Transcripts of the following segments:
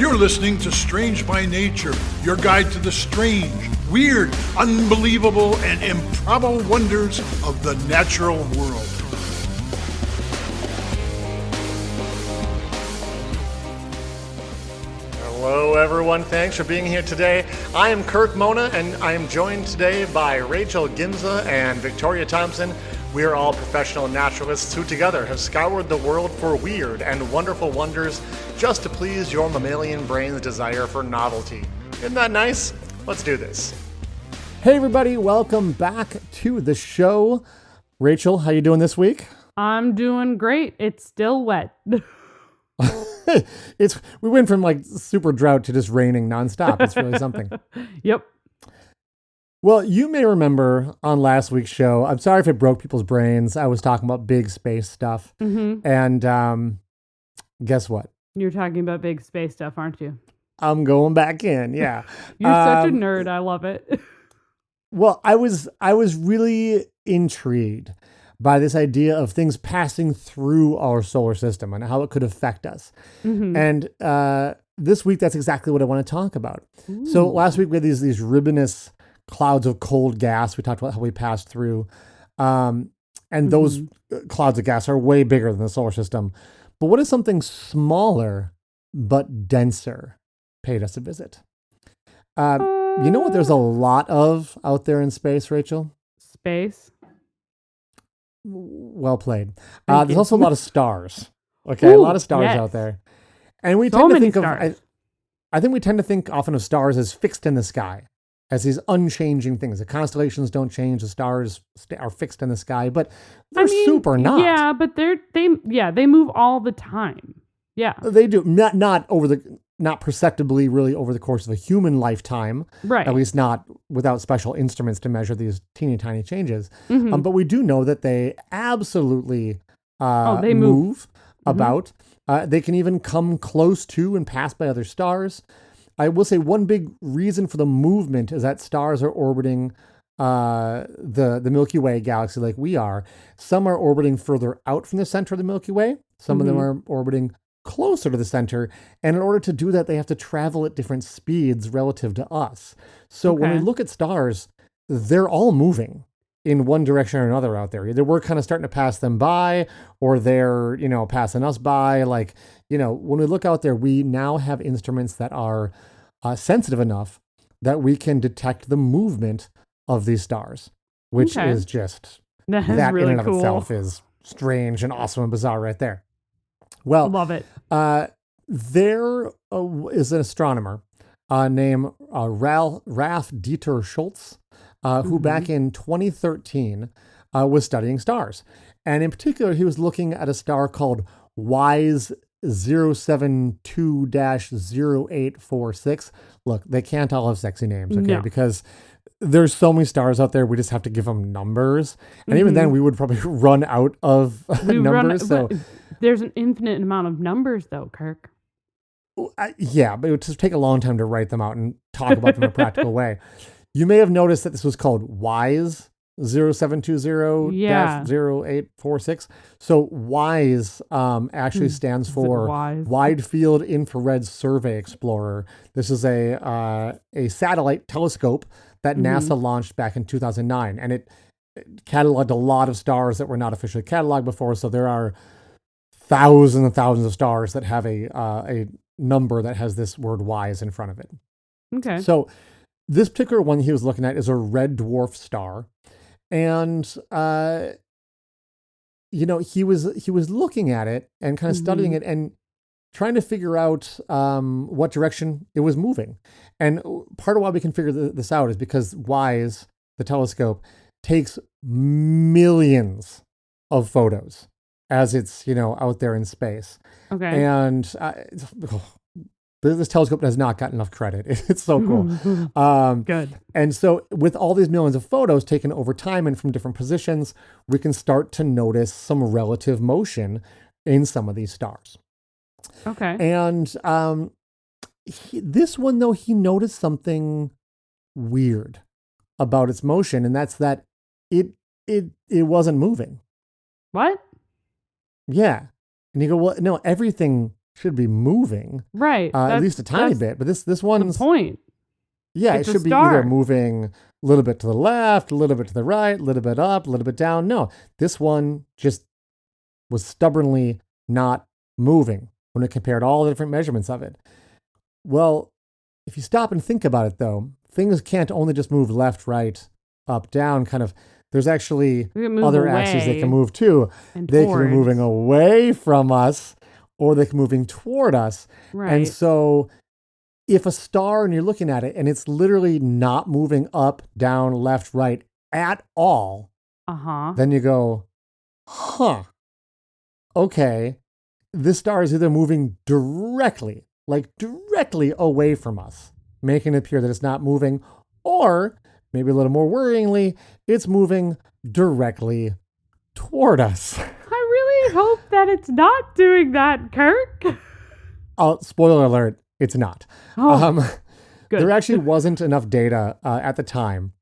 You're listening to Strange by Nature, your guide to the strange, weird, unbelievable, and improbable wonders of the natural world. Hello everyone, thanks for being here today. I am Kirk Mona and I am joined today by Rachel Ginza and Victoria Thompson. We are all professional naturalists who together have scoured the world for weird and wonderful wonders just to please your mammalian brain's desire for novelty. Isn't that nice? Let's do this. Hey everybody, welcome back to the show. Rachel, how you doing this week? I'm doing great. It's still wet. We went from like super drought to just raining nonstop. It's really something. Yep. Well, you may remember on last week's show, I'm sorry if it broke people's brains. I was talking about big space stuff. Mm-hmm. And guess what? You're talking about big space stuff, aren't you? I'm going back in. Yeah. You're such a nerd. I love it. Well, I was really intrigued by this idea of things passing through our solar system and how it could affect us. Mm-hmm. And this week, that's exactly what I want to talk about. Ooh. So last week, we had these ribbonous clouds of cold gas. We talked about how we passed through. And those clouds of gas are way bigger than the solar system. But what is something smaller but denser paid us a visit? You know what there's a lot of out there in space, Rachel? Space. Well played. Thank There's you. also a lot of stars. Okay, Ooh, a lot of stars yes. out there. And we So tend to many think stars. I think we tend to think often of stars as fixed in the sky, as these unchanging things. The constellations don't change, the stars are fixed in the sky, but they're super not. Yeah, but they move all the time. Yeah. They do. Not perceptibly really over the course of a human lifetime, Right. at least not without special instruments to measure these teeny tiny changes. Mm-hmm. But we do know that they absolutely they move Mm-hmm. about. They can even come close to and pass by other stars. I will say one big reason for the movement is that stars are orbiting the Milky Way galaxy like we are. Some are orbiting further out from the center of the Milky Way. Some of them are orbiting closer to the center. And in order to do that, they have to travel at different speeds relative to us. So when we Okay. look at stars, they're all moving in one direction or another out there. Either we're kind of starting to pass them by or they're, passing us by. Like, when we look out there, we now have instruments that are sensitive enough that we can detect the movement of these stars, which Okay. is just, That is that really in and cool. of itself is strange and awesome and bizarre right there. I Well, love it. there is an astronomer named Ralph Dieter Schultz, who back in 2013 was studying stars. And in particular, he was looking at a star called WISE 072-0846. Look, they can't all have sexy names, okay? No. Because there's so many stars out there, we just have to give them numbers. And even then, we would probably run out of numbers. But there's an infinite amount of numbers, though, Kirk. Yeah, but it would just take a long time to write them out and talk about them in a practical way. You may have noticed that this was called WISE 0720-0846. So WISE actually stands for WISE? Wide Field Infrared Survey Explorer. This is a satellite telescope that NASA launched back in 2009, and it cataloged a lot of stars that were not officially cataloged before. So there are thousands and thousands of stars that have a number that has this word WISE in front of it. Okay. So this particular one he was looking at is a red dwarf star. And, he was looking at it and kind of studying it and trying to figure out what direction it was moving. And part of why we can figure this out is because WISE, the telescope, takes millions of photos as it's, out there in space. Okay. And this telescope has not gotten enough credit. It's so cool. Good. And so with all these millions of photos taken over time and from different positions, we can start to notice some relative motion in some of these stars. Okay. And this one, though, he noticed something weird about its motion, and that's that it wasn't moving. What? Yeah. And you go, well, no, everything should be moving, Right. at least a tiny that's bit. But this the one's point. yeah, It's it a should be star. either moving a little bit to the left, a little bit to the right, a little bit up, a little bit down. No, this one just was stubbornly not moving when it compared all the different measurements of it. Well, if you stop and think about it, though, things can't only just move left, right, up, down. Kind of, there's actually We can move other axes they away can move too. and They can be towards. moving away from us, or they can be moving toward us. Right. And so, if a star and you're looking at it and it's literally not moving up, down, left, right at all, Uh-huh. then you go, huh, okay, this star is either moving directly away from us, making it appear that it's not moving, or maybe a little more worryingly, it's moving directly toward us. I really hope that it's not doing that, Kirk. Spoiler alert, it's not. Oh, good. There actually wasn't enough data at the time,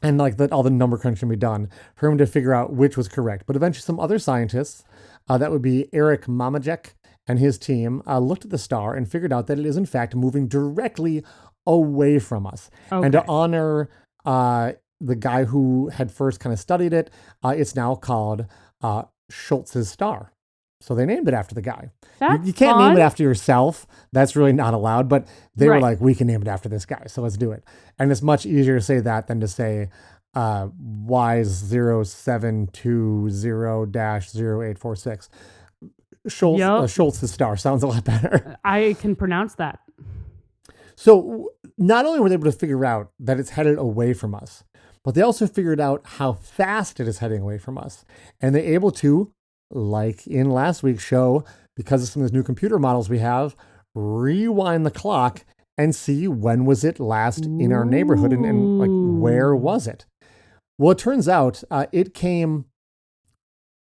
and all the number crunching can be done for him to figure out which was correct. But eventually some other scientists, that would be Eric Mamajek and his team, looked at the star and figured out that it is in fact moving directly away from us. And to Okay. honor the guy who had first kind of studied it, it's now called Schultz's star. So they named it after the guy. That's You can't name fun. it after yourself. That's really not allowed. But they were Right. like, we can name it after this guy. So let's do it. And it's much easier to say that than to say Y0720-0846. Yep. Schultz's star sounds a lot better. I can pronounce that. So not only were they able to figure out that it's headed away from us, but they also figured out how fast it is heading away from us. And they're able to, like in last week's show, because of some of those new computer models we have, rewind the clock and see when was it last in our neighborhood and like where was it? Well, it turns out it came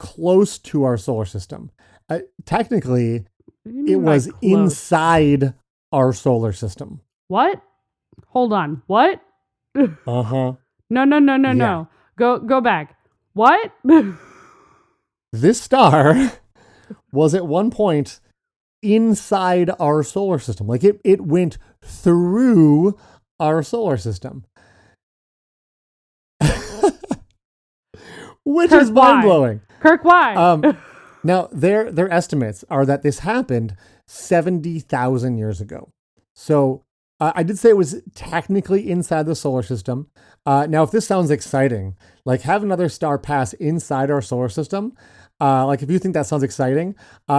close to our solar system. Technically, What do you it mean by was close? inside our solar system. What? Hold on. What? Uh-huh. No. Go back. What? This star was at one point inside our solar system. Like it went through our solar system. Which Kirk, is why? mind-blowing. Kirk, why? Now, their estimates are that this happened 70,000 years ago. So I did say it was technically inside the solar system. Now, if this sounds exciting, like have another star pass inside our solar system, like if you think that sounds exciting,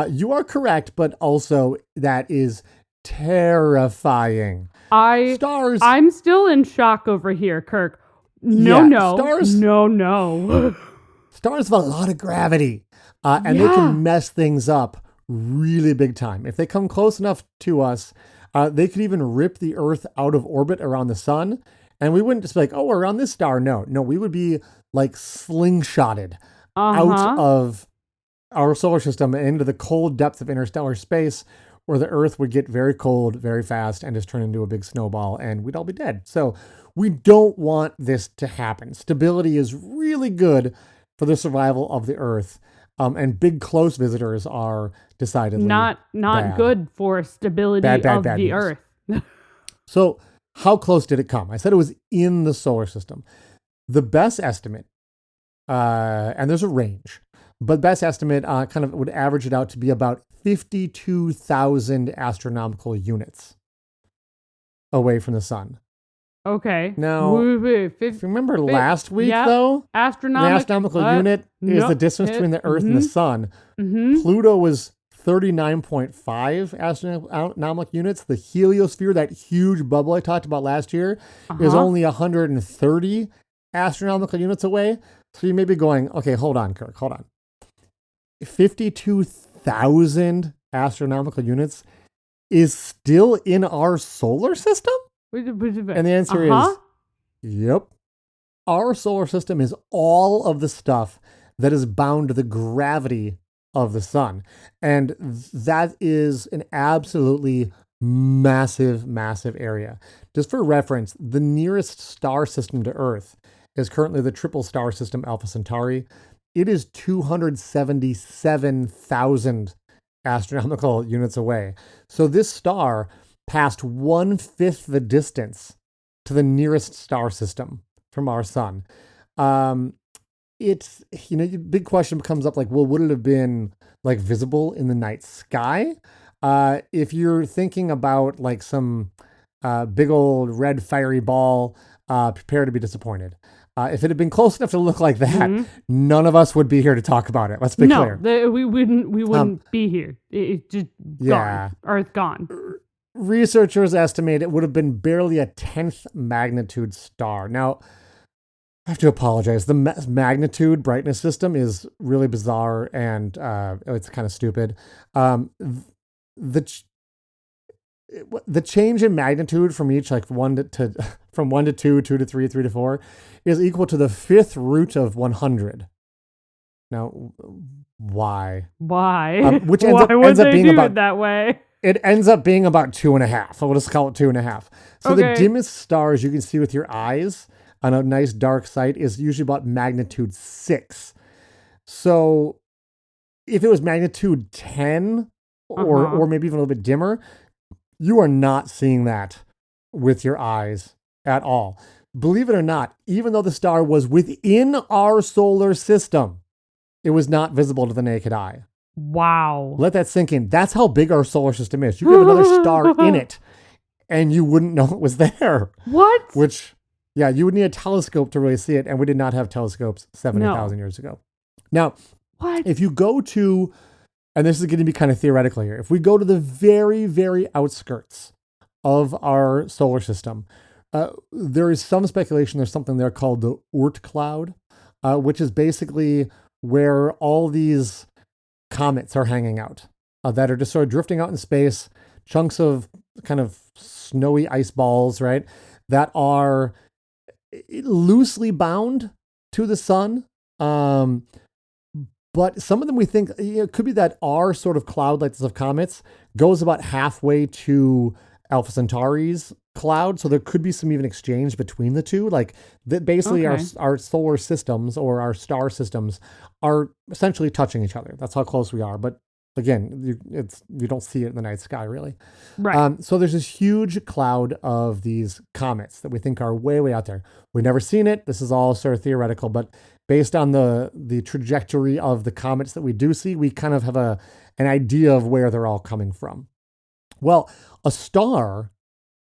you are correct, but also that is terrifying. Stars. I'm still in shock over here, Kirk. No. Stars have a lot of gravity, and they Yeah. can mess things up really big time. If they come close enough to us, they could even rip the Earth out of orbit around the sun, and we wouldn't just be like, oh, we're around this star. No, we would be like slingshotted out of our solar system and into the cold depths of interstellar space, where the Earth would get very cold very fast and just turn into a big snowball, and we'd all be dead. So we don't want this to happen. Stability is really good for the survival of the Earth, and big close visitors are decidedly not bad. good for stability Bad of the news. Earth. So how close did it come? I said it was in the solar system. The best estimate, and there's a range, but best estimate kind of would average it out to be about 52,000 astronomical units away from the sun. Okay. Now, Wait, If you remember last week, yeah. though, the astronomical astronomical unit is the distance between the Earth and the sun. Pluto was 39.5 astronomical units. The heliosphere, that huge bubble I talked about last year, is only 130 astronomical units away. So you may be going, okay, hold on, Kirk, hold on. 52,000 astronomical units is still in our solar system? And the answer is, yep. Our solar system is all of the stuff that is bound to the gravity of the sun. And that is an absolutely massive, massive area. Just for reference, the nearest star system to Earth is currently the triple star system Alpha Centauri. It is 277,000 astronomical units away. So this star passed 1/5 the distance to the nearest star system from our sun. It's, the big question comes up like, well, would it have been like visible in the night sky? If you're thinking about like some big old red fiery ball, prepare to be disappointed. If it had been close enough to look like that, none of us would be here to talk about it. Let's be clear. No, we wouldn't be here. It's just gone. Earth gone. Researchers estimate it would have been barely a 10th magnitude star. Now, I have to apologize. The magnitude brightness system is really bizarre and it's kind of stupid. The change in magnitude from each, like from 1 to 2, 2 to 3, 3 to 4, is equal to the 5th root of 100. Now, why? Why? Which ends up being about it that way. It ends up being about 2.5. We'll just call it 2.5. So Okay. the dimmest stars you can see with your eyes on a nice dark site is usually about magnitude 6. So if it was magnitude 10 or maybe even a little bit dimmer, you are not seeing that with your eyes at all. Believe it or not, even though the star was within our solar system, it was not visible to the naked eye. Wow. Let that sink in. That's how big our solar system is. You could have another star in it and you wouldn't know it was there. What? Which, yeah, you would need a telescope to really see it. And we did not have telescopes 70,000 years ago. Now, What? if you go to, and this is going to be kind of theoretical here, if we go to the very, very outskirts of our solar system, there is some speculation there's something there called the Oort cloud, which is basically where all these comets are hanging out that are just sort of drifting out in space, chunks of kind of snowy ice balls, right? That are loosely bound to the sun. But some of them we think it could be that our sort of cloudlets of comets goes about halfway to Alpha Centauri's cloud. So there could be some even exchange between the two. Like that basically our solar systems or our star systems are essentially touching each other. That's how close we are. But again, you don't see it in the night sky really. Right. So there's this huge cloud of these comets that we think are way, way out there. We've never seen it. This is all sort of theoretical, but based on the trajectory of the comets that we do see, we kind of have an idea of where they're all coming from. Well, a star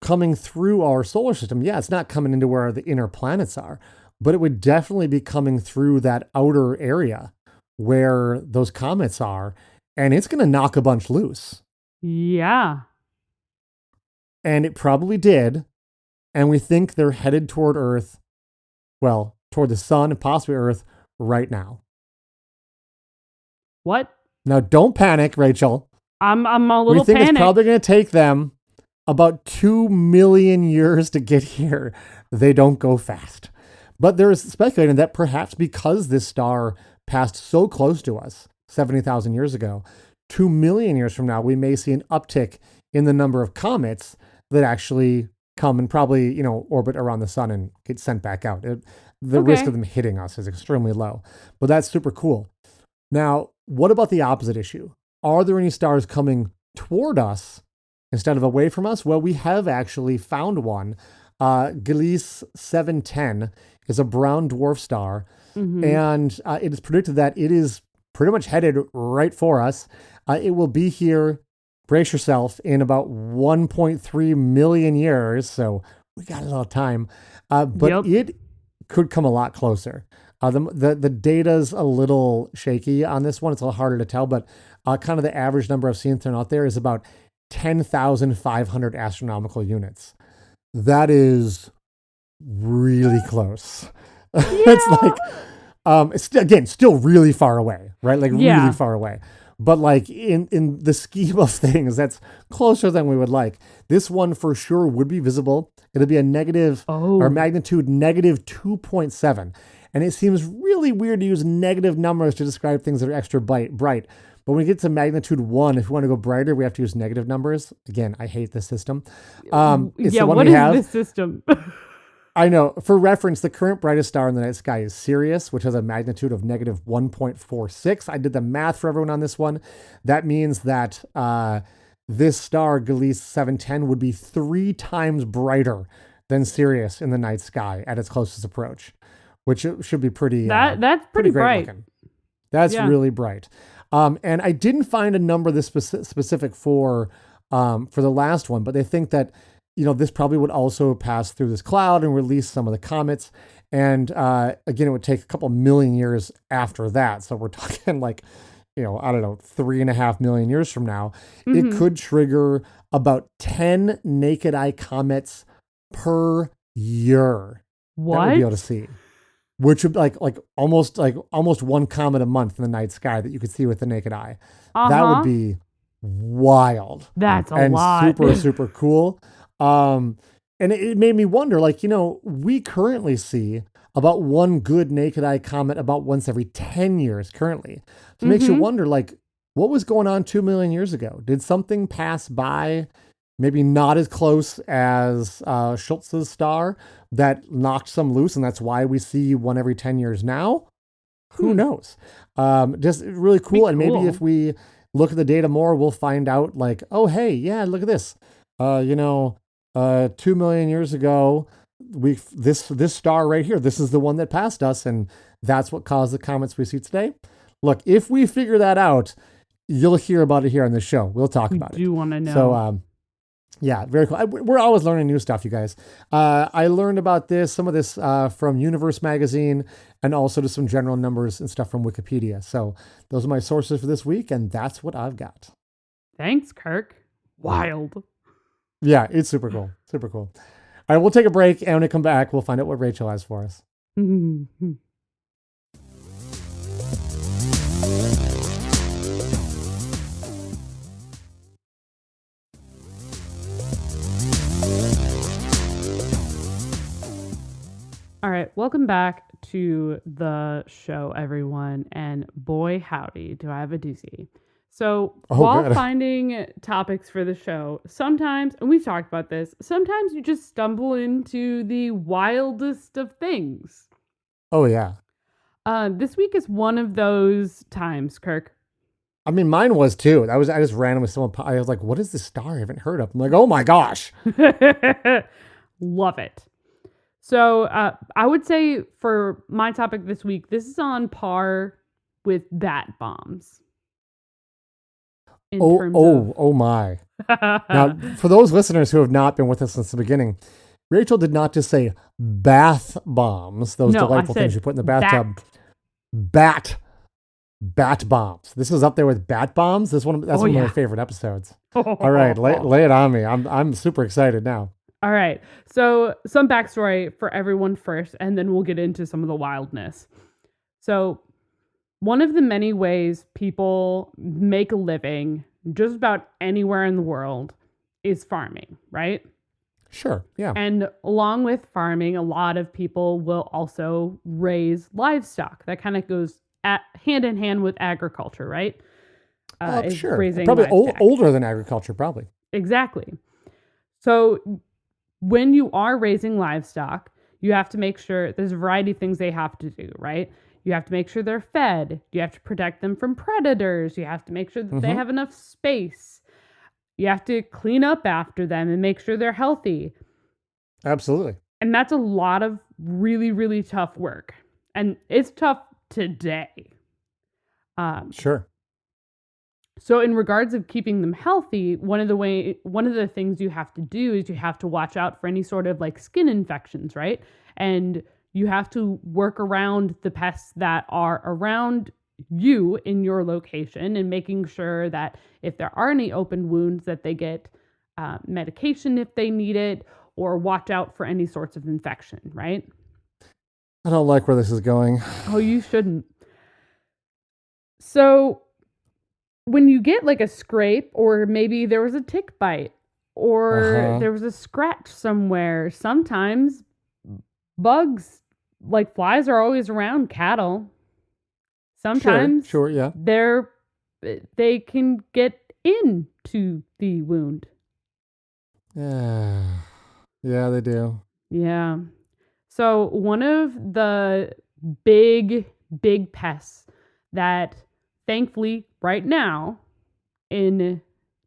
coming through our solar system, yeah, it's not coming into where the inner planets are, but it would definitely be coming through that outer area where those comets are, and it's going to knock a bunch loose. Yeah. And it probably did, and we think they're headed toward Earth, well, toward the sun and possibly Earth right now. What? Now, don't panic, Rachel. I'm a little We think panicked. it's probably going to take them about 2 million years to get here. They don't go fast. But there is speculating that perhaps because this star passed so close to us 70,000 years ago, 2 million years from now, we may see an uptick in the number of comets that actually come and probably, orbit around the sun and get sent back out. The risk of them hitting us is extremely low, but that's super cool. Now, what about the opposite issue? Are there any stars coming toward us instead of away from us? Well, we have actually found one. Gliese 710 is a brown dwarf star, and it is predicted that it is pretty much headed right for us. It will be here, brace yourself, in about 1.3 million years, so we got a little time. But it could come a lot closer. The data's a little shaky on this one. It's a little harder to tell, but kind of the average number I've seen thrown out there is about 10,500 astronomical units. That is really close. Yeah. It's like, it's still really far away, right? Like really far away. But like in the scheme of things, that's closer than we would like. This one for sure would be visible. It'll be a negative or magnitude negative 2.7. And it seems really weird to use negative numbers to describe things that are extra bright. But when we get to magnitude 1, if we want to go brighter, we have to use negative numbers. Again, I hate this system. It's the one what we is have. this system? I know. For reference, the current brightest star in the night sky is Sirius, which has a magnitude of negative 1.46. I did the math for everyone on this one. That means that this star, Gliese 710, would be 3 times brighter than Sirius in the night sky at its closest approach, which should be pretty. That's pretty great bright. looking. That's really bright. And I didn't find a number this specific for the last one, but they think that, this probably would also pass through this cloud and release some of the comets. And again, it would take a couple million years after that. So we're talking like, I don't know, 3.5 million years from now. It could trigger about 10 naked eye comets per year. What? That we'd be able to see. Which would like almost one comet a month in the night sky that you could see with the naked eye. That would be wild. That's a and lot. Super, super cool. And it made me wonder, we currently see about one good naked eye comet about once every 10 years currently. So it makes you wonder, what was going on 2 million years ago? Did something pass by, maybe not as close as Schultz's star, that knocked some loose, and that's why we see one every 10 years now? Who knows? Just really cool. And maybe if we look at the data more, we'll find out oh, hey, yeah, look at this. 2 million years ago, this star right here, this is the one that passed us, and that's what caused the comets we see today. Look, if we figure that out, you'll hear about it here on the show. We'll talk about it. I do want to know. So, yeah, very cool. We're always learning new stuff, you guys. I learned about some of this from Universe Magazine, and also just some general numbers and stuff from Wikipedia. So those are my sources for this week, and that's what I've got. Thanks, Kirk. Wild. Yeah, it's super cool. Super cool. All right, we'll take a break, and when we come back, we'll find out what Rachel has for us. All right, welcome back to the show, everyone. And boy, howdy, do I have a doozy. So while finding topics for the show, sometimes, and we've talked about this, sometimes you just stumble into the wildest of things. Oh, yeah. This week is one of those times, Kirk. I mean, mine was too. I just ran with someone. I was like, what is this star I haven't heard of? I'm like, oh my gosh. Love it. So I would say for my topic this week, this is on par with bat bombs. Oh my. Now, for those listeners who have not been with us since the beginning, Rachel did not just say bath bombs, those delightful things you put in the bathtub. Bat bombs. This is up there with bat bombs. That's one of my favorite episodes. All right, lay it on me. I'm super excited now. All right. So some backstory for everyone first, and then we'll get into some of the wildness. So one of the many ways people make a living just about anywhere in the world is farming, right? Sure, yeah. And along with farming, a lot of people will also raise livestock. That kind of goes hand in hand with agriculture, right? Sure. Raising probably livestock. Older than agriculture, probably. Exactly. So when you are raising livestock, you have to make sure there's a variety of things they have to do, right? You have to make sure they're fed. You have to protect them from predators. You have to make sure that they have enough space. You have to clean up after them and make sure they're healthy. Absolutely. And that's a lot of really, really tough work. And it's tough today. Sure. So in regards of keeping them healthy, one of the things you have to do is you have to watch out for any sort of skin infections, right? And you have to work around the pests that are around you in your location, and making sure that if there are any open wounds, that they get medication if they need it, or watch out for any sorts of infection, right? I don't like where this is going. Oh, you shouldn't. So when you get a scrape, or maybe there was a tick bite, or there was a scratch somewhere, sometimes bugs flies are always around cattle. Sometimes sure, yeah. They can get into the wound. Yeah, they do. Yeah. So one of the big pests that thankfully right now in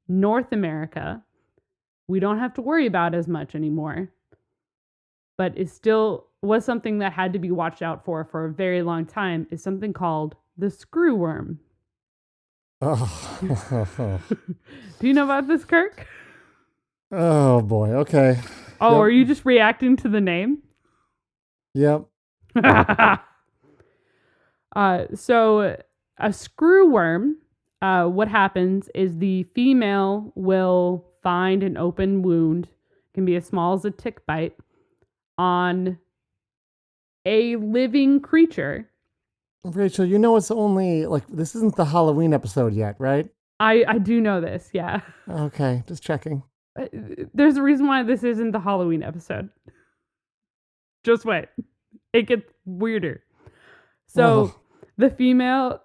North America, we don't have to worry about as much anymore, but it still was something that had to be watched out for a very long time, is something called the screwworm. Oh, Do you know about this, Kirk? oh boy. Okay. Oh, Yep. are you just reacting to the name? Yep. So a screwworm, what happens is the female will find an open wound, can be as small as a tick bite, on a living creature. Rachel, you know it's only like this isn't the Halloween episode yet, right? I do know this, yeah. Okay, just checking. There's a reason why this isn't the Halloween episode. Just wait. It gets weirder. So the female,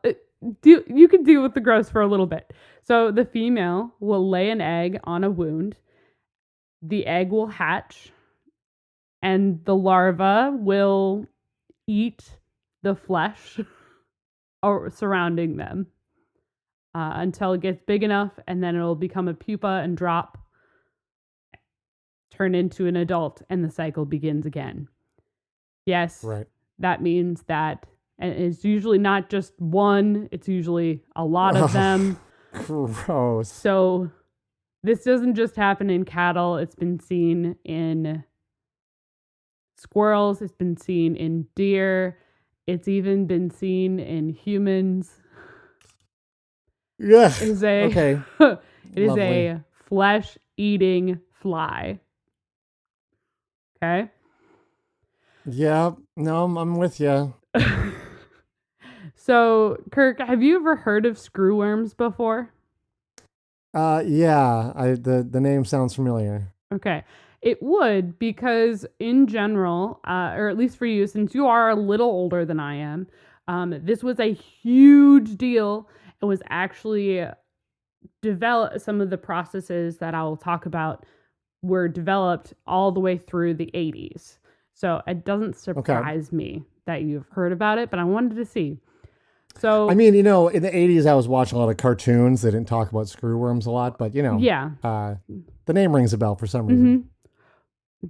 you can deal with the gross for a little bit. So the female will lay an egg on a wound. The egg will hatch, and the larva will eat the flesh surrounding them until it gets big enough, and then it'll become a pupa and drop, turn into an adult, and the cycle begins again. Yes, Right. that means that, and it's usually not just one, it's usually a lot of them. Gross. So this doesn't just happen in cattle, it's been seen in squirrels, it's been seen in deer, it's even been seen in humans. Yeah. It is a Okay. it is Lovely. a flesh-eating fly. Okay? Yeah. No, I'm with you. So, Kirk, have you ever heard of screwworms before? Yeah. The name sounds familiar. Okay. It would, because in general, or at least for you, since you are a little older than I am, this was a huge deal. It was actually developed, some of the processes that I will talk about were developed all the way through the 80s. So it doesn't surprise me that you've heard about it, but I wanted to see. So I mean, in the 80s, I was watching a lot of cartoons. They didn't talk about screwworms a lot, but yeah. The name rings a bell for some reason.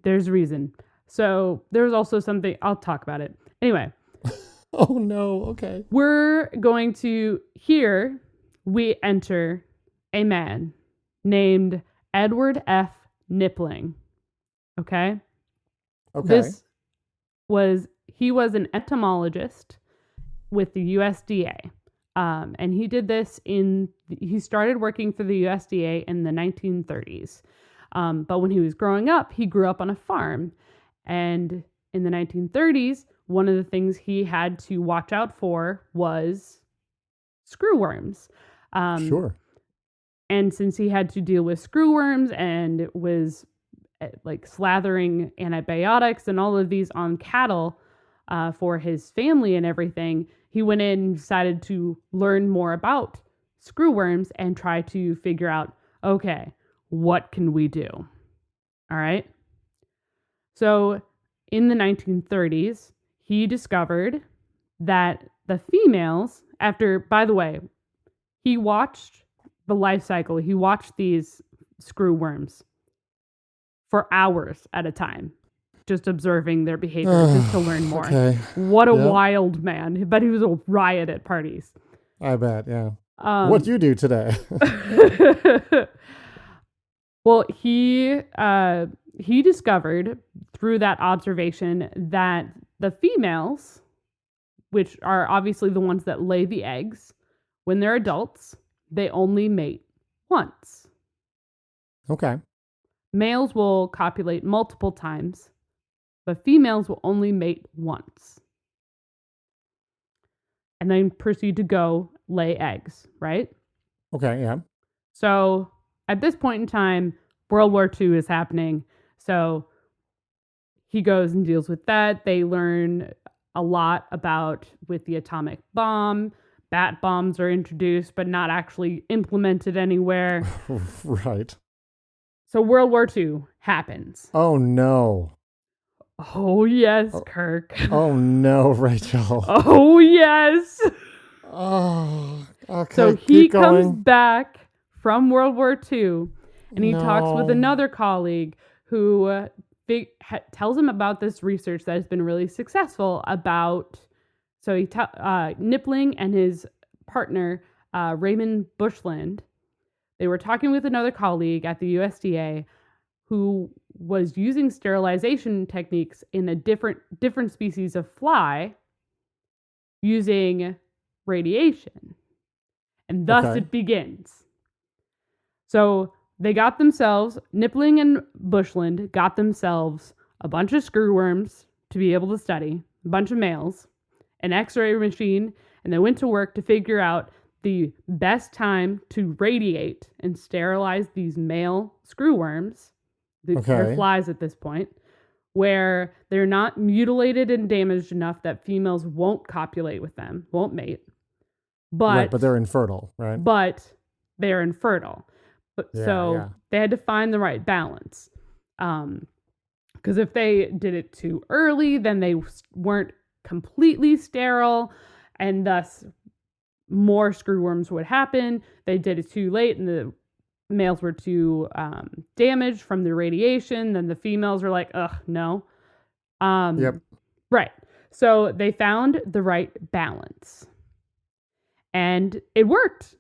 There's reason. So there's also something, I'll talk about it. Anyway, Oh no. Okay. we're going to, here we enter a man named Edward F. Nippling. Okay? Okay. He was an entomologist with the USDA. And he did this he started working for the USDA in the 1930s. But when he was growing up, he grew up on a farm. And in the 1930s, one of the things he had to watch out for was screwworms. Sure. And since he had to deal with screwworms and was like slathering antibiotics and all of these on cattle for his family and everything, he went in and decided to learn more about screwworms and try to figure out, okay, what can we do? All right. So in the 1930s, he discovered that the females, by the way, he watched the life cycle. He watched these screwworms for hours at a time, just observing their behavior, just to learn more. Okay. What a Yep. wild man. But he was a riot at parties. I bet. Yeah. What do you do today? Well, he discovered through that observation that the females, which are obviously the ones that lay the eggs, when they're adults, they only mate once. Okay. Males will copulate multiple times, but females will only mate once. And then proceed to go lay eggs, right? Okay. Yeah. So at this point in time, World War II is happening. So he goes and deals with that. They learn a lot about with the atomic bomb. Bat bombs are introduced, but not actually implemented anywhere. Right. So World War II happens. Oh no. Oh, yes, Kirk. Oh no, Rachel. Oh, yes. Oh, okay. So he keep going. comes back from World War II and he talks with No. another colleague who tells him about this research that has been really successful about. So Knipling and his partner, Raymond Bushland, they were talking with another colleague at the USDA who was using sterilization techniques in a different species of fly using radiation. And thus it begins. So they got themselves, Knipling and Bushland got themselves a bunch of screwworms to be able to study, a bunch of males, an x-ray machine, and they went to work to figure out the best time to radiate and sterilize these male screwworms. They're flies at this point, where they're not mutilated and damaged enough that females won't copulate with them, won't mate. But they're infertile, right? But they're infertile. They had to find the right balance. Because if they did it too early, then they weren't completely sterile, and thus more screwworms would happen. They did it too late, and the males were too damaged from the radiation. Then the females were like, ugh, no. Right. So they found the right balance. And it worked.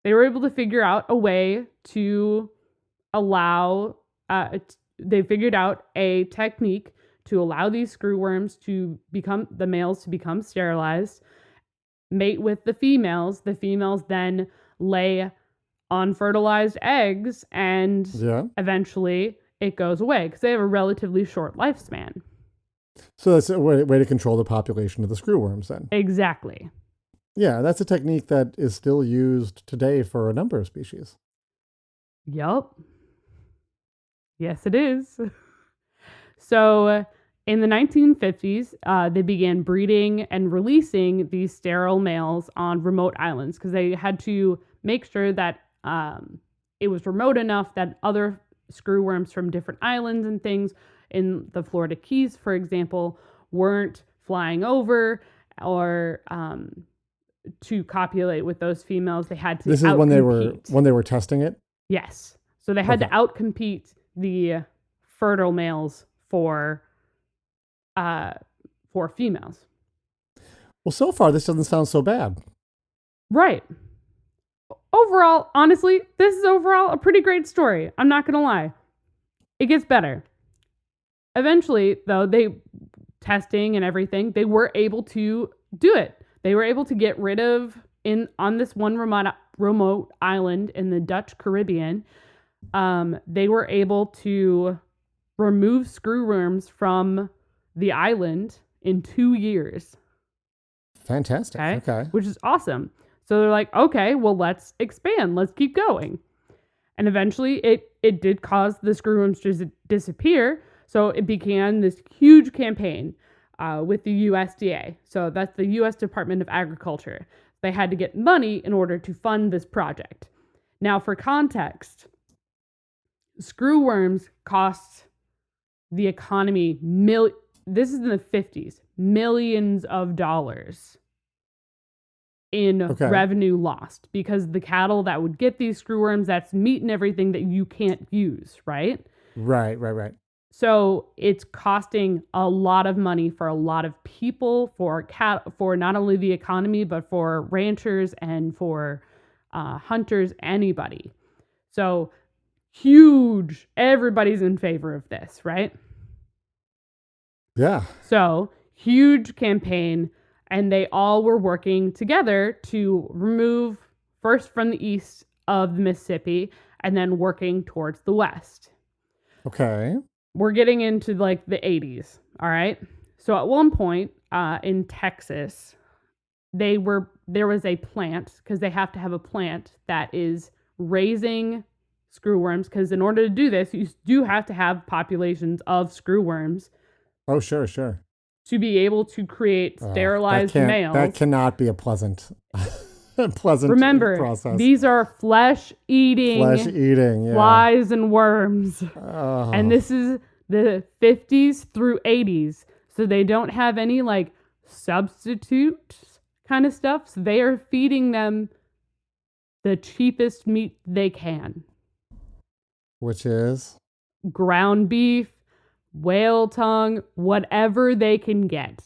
They were able to figure out a way to allow, they figured out a technique to allow these screwworms to become, the males to become sterilized, mate with the females. The females then lay unfertilized eggs, and eventually it goes away because they have a relatively short lifespan. So that's a way to control the population of the screwworms then. Exactly. Yeah, that's a technique that is still used today for a number of species. Yup. Yes, it is. So in the 1950s, they began breeding and releasing these sterile males on remote islands because they had to make sure that it was remote enough that other screwworms from different islands and things in the Florida Keys, for example, weren't flying over or to copulate with those females. They had to. This is when they were testing it. Yes, so they had to outcompete the fertile males for females. Well, so far this doesn't sound so bad. Right. Overall, honestly, this is overall a pretty great story. I'm not gonna lie. It gets better. Eventually, though, testing and everything, they were able to do it. They were able to get rid of, on this one remote island in the Dutch Caribbean, they were able to remove screwworms from the island in 2 years. Fantastic. Okay. Which is awesome. So they're like, okay, well, let's expand. Let's keep going. And eventually it did cause the screwworms to disappear. So it began this huge campaign with the USDA. So that's the U.S. Department of Agriculture. They had to get money in order to fund this project. Now, for context, screwworms cost the economy this is in the 50s, millions of dollars in revenue lost because the cattle that would get these screwworms, that's meat and everything that you can't use, right? Right. So it's costing a lot of money for a lot of people, for not only the economy, but for ranchers and for hunters, anybody. So huge. Everybody's in favor of this, right? Yeah. So huge campaign, and they all were working together to remove first from the east of the Mississippi and then working towards the west. Okay. We're getting into like the 80s, all right? So at one point in Texas, there was a plant, because they have to have a plant that is raising screwworms, because in order to do this, you do have to have populations of screwworms. Oh, sure. To be able to create sterilized males. That cannot be a pleasant Remember, process. These are flesh-eating yeah. flies and worms. And this is the 50s through 80s. So they don't have any like substitute kind of stuff. So they are feeding them the cheapest meat they can. Which is? Ground beef, whale tongue, whatever they can get.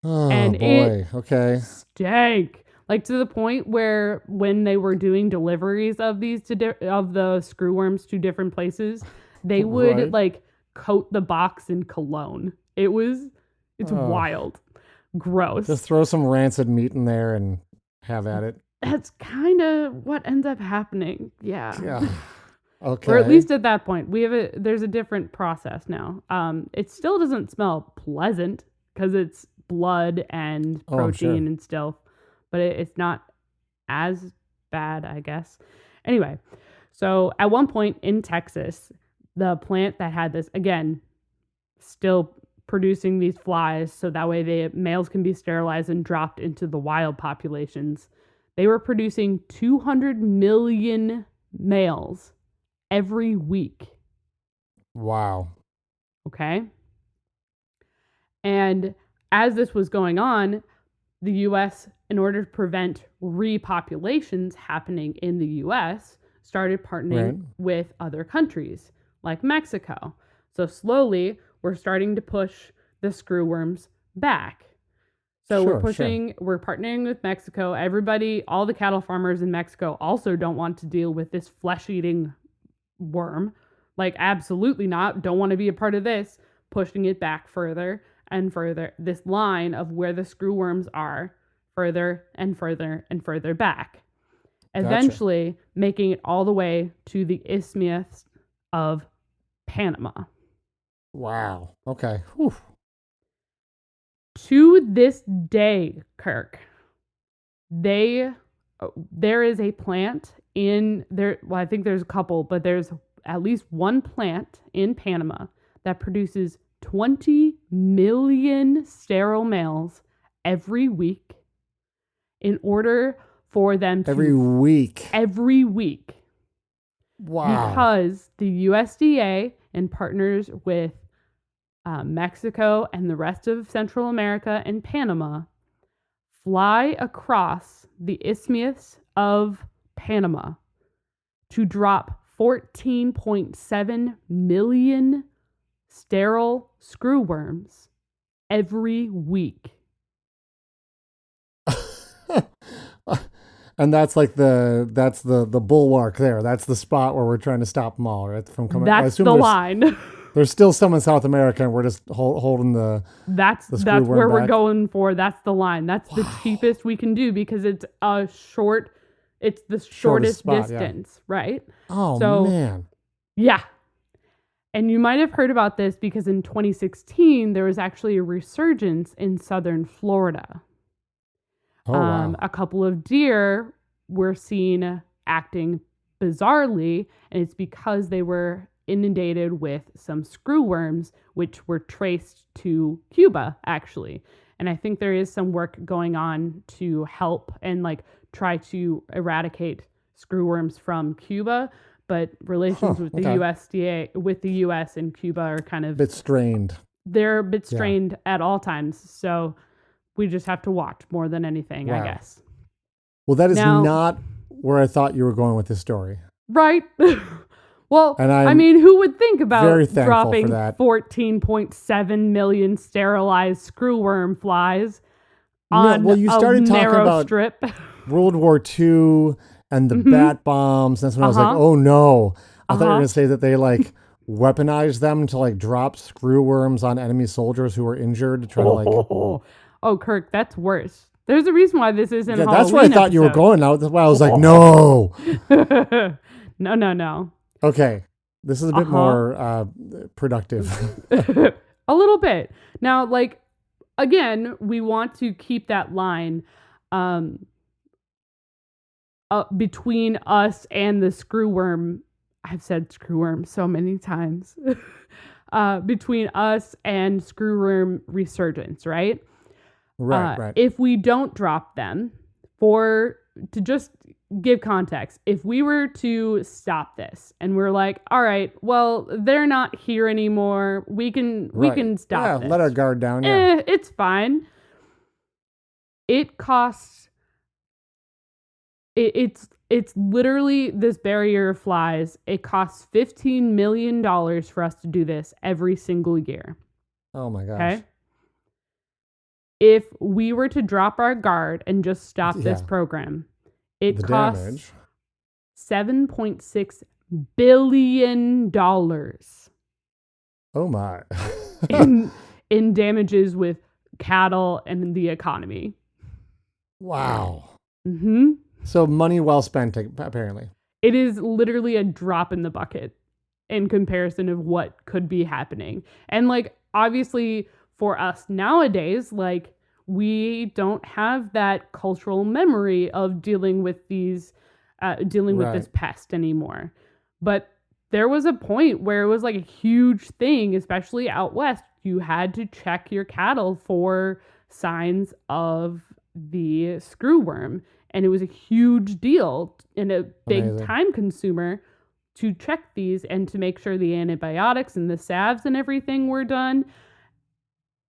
Oh, and boy. Okay. Stank. Like to the point where when they were doing deliveries of these of the screwworms to different places, they would like coat the box in cologne. It's wild. Gross. Just throw some rancid meat in there and have at it. That's kind of what ends up happening. Yeah. Okay. Or at least at that point, there's a different process now. It still doesn't smell pleasant because it's blood and protein and stuff, but it's not as bad, I guess. Anyway, so at one point in Texas, the plant that had this, again, still producing these flies so that way the males can be sterilized and dropped into the wild populations. They were producing 200 million males every week. Wow. Okay. And as this was going on, the U.S., in order to prevent repopulations happening in the U.S., started partnering with other countries like Mexico. So slowly, we're starting to push the screwworms back. So we're partnering with Mexico. Everybody, all the cattle farmers in Mexico also don't want to deal with this flesh-eating worm. Like, absolutely not. Don't want to be a part of this. Pushing it back further and further. This line of where the screwworms are, further and further and further back. Eventually making it all the way to the Isthmus of Panama. Wow. Okay. Whew. To this day, Kirk, there is a plant in there. Well, I think there's a couple, but there's at least one plant in Panama that produces 20 million sterile males every week in order for them to... Every week. Wow. Because the USDA, in partners with Mexico and the rest of Central America and Panama, fly across the Isthmus of Panama to drop 14.7 million sterile screwworms every week. And that's like the bulwark there. That's the spot where we're trying to stop them all, right? From coming. That's the line. There's still some in South America, and we're just holding the. That's where we're going for. That's the line. That's the cheapest we can do because it's a short. It's the shortest spot, distance, right? Oh man. Yeah. And you might have heard about this because in 2016 there was actually a resurgence in southern Florida. Oh, wow. A couple of deer were seen acting bizarrely, and it's because they were inundated with some screwworms, which were traced to Cuba, actually. And I think there is some work going on to help and like try to eradicate screwworms from Cuba, but relations with the USDA, with the US and Cuba are kind of... bit strained. They're a bit strained at all times, so... we just have to watch more than anything, I guess. Well, that is not where I thought you were going with this story. Right. Well, and I mean, who would think about dropping 14.7 million sterilized screwworm flies on you started a narrow talking about strip? World War II and the bat bombs. That's when I was like, oh no. I thought you were going to say that they like weaponized them to like drop screwworms on enemy soldiers who were injured to try to like... Oh, Kirk, that's worse. There's a reason why this isn't Halloween that's where I thought you were going. That's why I was like, no. No. Okay. This is a bit more productive. A little bit. Now, like, again, we want to keep that line between us and the screwworm. I've said screwworm so many times. Between us and screwworm resurgence, right? Right. If we don't drop them to just give context. If we were to stop this and we're like, all right, well, they're not here anymore. We can stop this. Let our guard down. Yeah. It's fine. It costs. It's literally this barrier of flies. It costs $15 million for us to do this every single year. Oh my gosh. Okay. If we were to drop our guard and just stop this program, it costs $7.6 billion Oh my. in damages with cattle and the economy. Wow. Mm-hmm. So money well spent, apparently. It is literally a drop in the bucket in comparison of what could be happening. And like, obviously for us nowadays, like, we don't have that cultural memory of dealing with these, with this pest anymore. But there was a point where it was like a huge thing, especially out west. You had to check your cattle for signs of the screwworm. And it was a huge deal and a big time consumer to check these and to make sure the antibiotics and the salves and everything were done.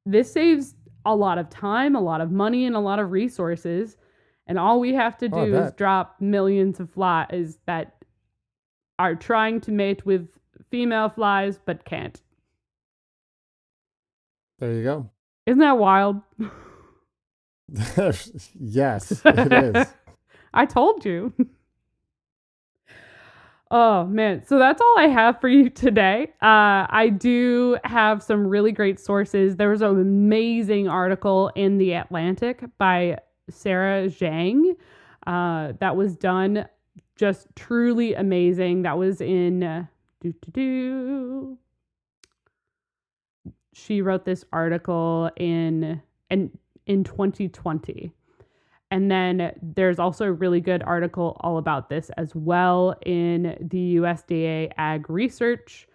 This saves a lot of time, a lot of money, and a lot of resources. And all we have to do is drop millions of flies that are trying to mate with female flies but can't. There you go. Isn't that wild? Yes, it is. I told you. Oh, man. So that's all I have for you today. I do have some really great sources. There was an amazing article in The Atlantic by Sarah Zhang that was done just truly amazing. That was in... She wrote this article in 2020. And then there's also a really good article all about this as well in the USDA Ag Research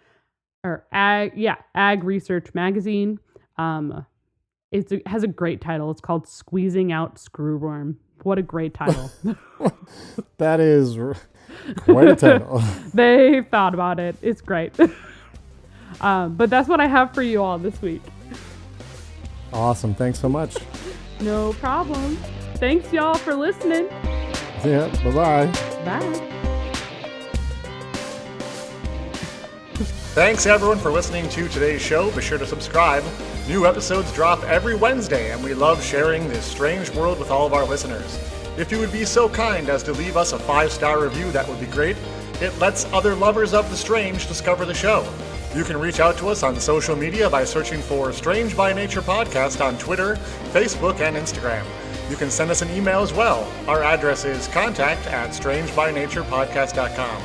magazine. It has a great title. It's called Squeezing Out Screwworm. What a great title. That is quite a title. They thought about it. It's great. But that's what I have for you all this week. Awesome. Thanks so much. No problem. Thanks, y'all, for listening. Yeah. Bye-bye. Bye. Thanks, everyone, for listening to today's show. Be sure to subscribe. New episodes drop every Wednesday, and we love sharing this strange world with all of our listeners. If you would be so kind as to leave us a 5-star review, that would be great. It lets other lovers of the strange discover the show. You can reach out to us on social media by searching for Strange by Nature Podcast on Twitter, Facebook, and Instagram. You can send us an email as well. Our address is contact@strangebynaturepodcast.com.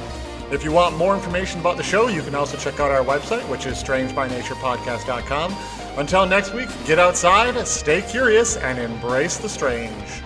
If you want more information about the show, you can also check out our website, which is strangebynaturepodcast.com. Until next week, get outside, stay curious, and embrace the strange.